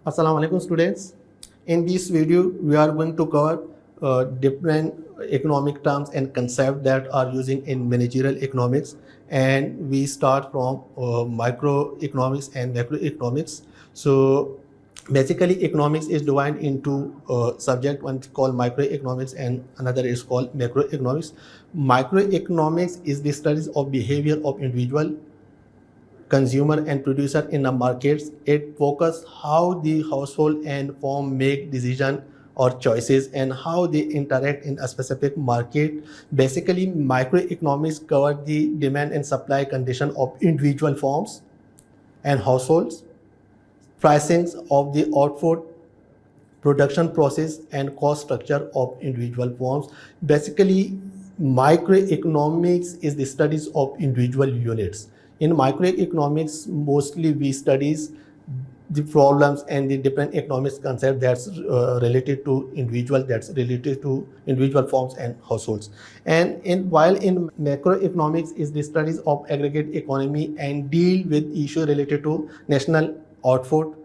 Assalamu alaikum students. In this video, we are going to cover different economic terms and concepts that are using in managerial economics, and we start from microeconomics and macroeconomics. So basically, economics is divided into subject. One is called microeconomics and another is called macroeconomics. Microeconomics is the studies of behavior of individual consumer and producer in the markets. It focuses how the household and firm make decision or choices and how they interact in a specific market. Basically, microeconomics cover the demand and supply condition of individual firms and households, pricings of the output, production process and cost structure of individual firms. Basically, microeconomics is the studies of individual units. In microeconomics, mostly we studies the problems and the different economics concept that's related to individual, that's related to individual firms and households. And while in macroeconomics is the studies of aggregate economy and deal with issue related to national output,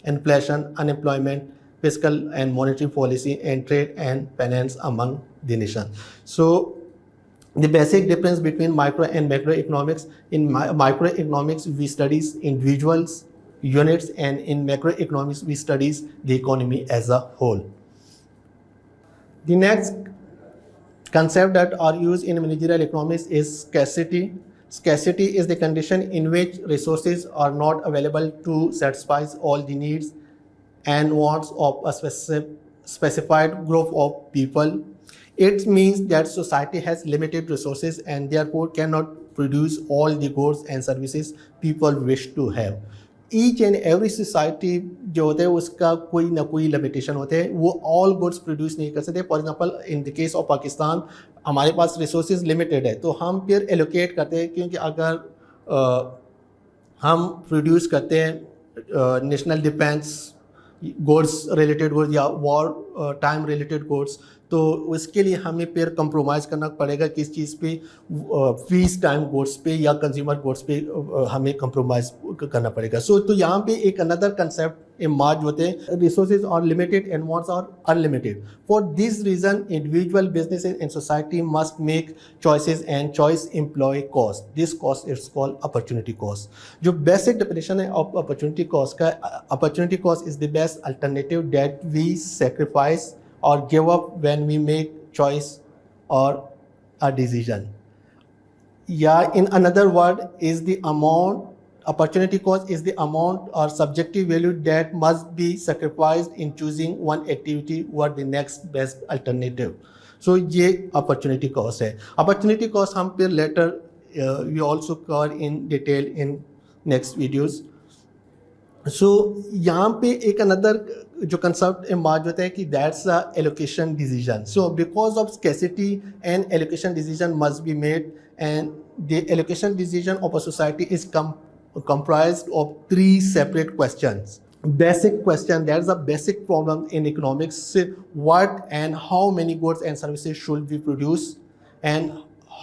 inflation, unemployment, fiscal and monetary policy, and trade and finance among the nation. So the basic difference between micro and macroeconomics: in microeconomics we studies individuals, units, and in macroeconomics we studies the economy as a whole. The next concept that are used in managerial economics is scarcity. Scarcity is the condition in which resources are not available to satisfy all the needs and wants of a specified group of people. It means that society has limited resources and therefore cannot produce all the goods and services people wish to have. Each and every society जो होता है उसका कोई ना कोई limitation होते हैं, वो all goods produce नहीं कर सकते. For example in the case of Pakistan हमारे पास रिसोर्सेज लिमिटेड है, तो हम फिर एलोकेट करते हैं, क्योंकि अगर हम प्रोड्यूस करते हैं national defence goods related goods या वॉर टाइम रिलेटेड गुड्स, तो उसके लिए हमें फिर कंप्रोमाइज़ करना पड़ेगा किस चीज़ पे, फीस टाइम गुड्स पे या कंज्यूमर गुड्स पे हमें कंप्रोमाइज़ करना पड़ेगा. सो तो यहाँ पे एक अनदर कंसेप्ट इमर्ज होते हैं: resources are limited and wants are unlimited. For this reason individual businesses in society must make choices and choice employ cost. This cost is called opportunity cost. जो basic definition है of opportunity cost का, opportunity cost is the best alternative that we sacrifice or give up when we make choice or a decision. Yeah, in another word is the amount, opportunity cost is the amount or subjective value that must be sacrificed in choosing one activity or the next best alternative. So ये opportunity cost है. Opportunity cost हम फिर later we also cover in detail in next videos. सो यहाँ पे एक another जो concept emerge होता है कि that's a allocation decision. So because of scarcity and allocation decision must be made, and the allocation decision of a society is comprised of three separate questions. Basic question, that's a basic problem in economics: what and how many goods and services should be produced, and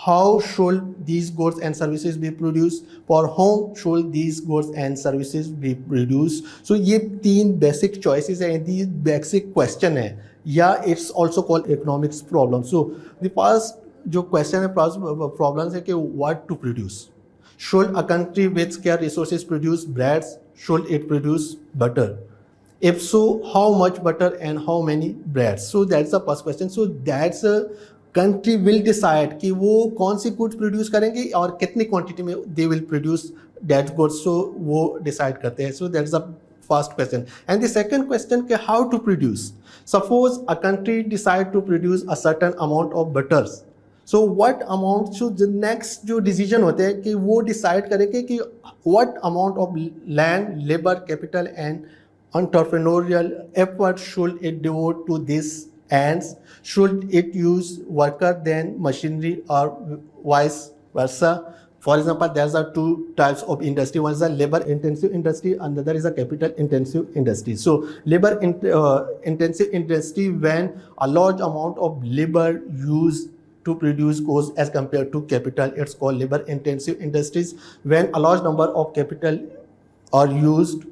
how should these goods and services be produced, for whom should these goods and services be produced. So ये तीन basic choices हैं, these basic question है, या it's also called economics problem. So the first जो question है problems है कि what to produce. Should a country with scarce resources produce breads? Should it produce butter? If so, how much butter and how many breads? So that's the first question. So that's a country will decide कि वो कौन सी goods produce करेंगे और कितनी quantity में they will produce that goods. So वो decide करते हैं. So that's the first question. And the second question कि how to produce. Suppose a country decide to produce a certain amount of butters. So what amount should the next जो decision होते हैं कि वो decide करेंगे कि what amount of land, labor, capital and entrepreneurial effort should it devote to this ends. Should it use worker than machinery or vice versa? For example, there are two types of industry. One is a labor intensive industry, another is a capital intensive industry. So labor intensive industry, when a large amount of labor used to produce goods as compared to capital, it's called labor intensive industries. When a large number of capital are used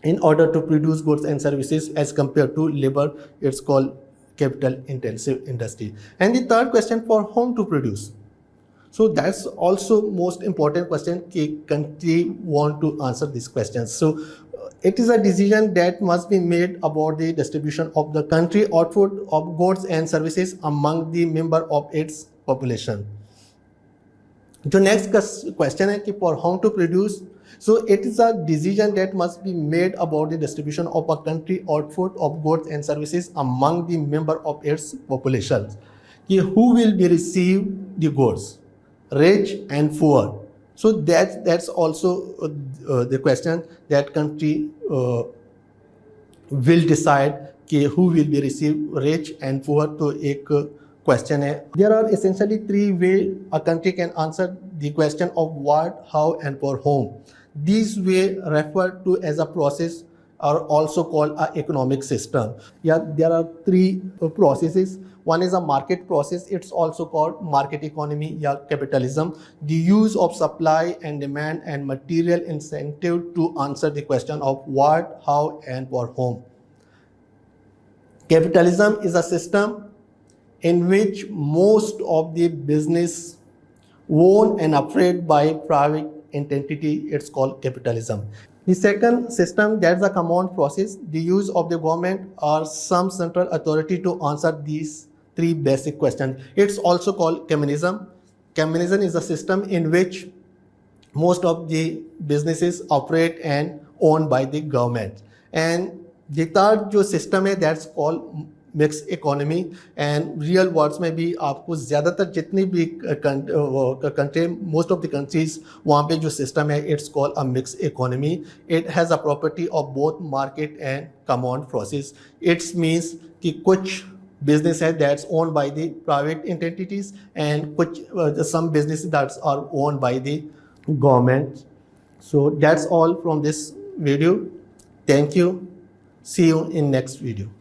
in order to produce goods and services as compared to labor. It's called capital intensive industry. And the third question, for whom to produce. So that's also most important question. Country want to answer these questions. So it is a decision that must be made about the distribution of the country output of goods and services among the member of its population. जो next question है कि for how to produce. So it is a decision that must be made about the distribution of a country output of goods and services among the member of its population. कि who will be receive the goods, rich and poor. So that's also the question that country will decide कि who will be receive rich and poor. तो एक question है. There are essentially three ways a country can answer the question of what, how and for whom. These ways referred to as a process are also called a economic system. Yeah, there are three processes. One is a market process. It's also called market economy, yeah, capitalism. The use of supply and demand and material incentive to answer the question of what, how and for whom. Capitalism is a system in which most of the business owned and operated by private entity. It's called capitalism. The second system, that's a command process, the use of the government or some central authority to answer these three basic questions. It's also called communism. Communism is a system in which most of the businesses operate and owned by the government. And the third जो system है, that's called mix economy. And real words में भी आपको ज़्यादातर जितनी भी country, most of the countries, वहाँ पे जो सिस्टम है it's called a mix economy. It has a property of both market and command process. It's means कि कुछ business है that's owned by the private entities and कुछ some businesses that are owned by the government. So that's all from this video. Thank you. See you in next video.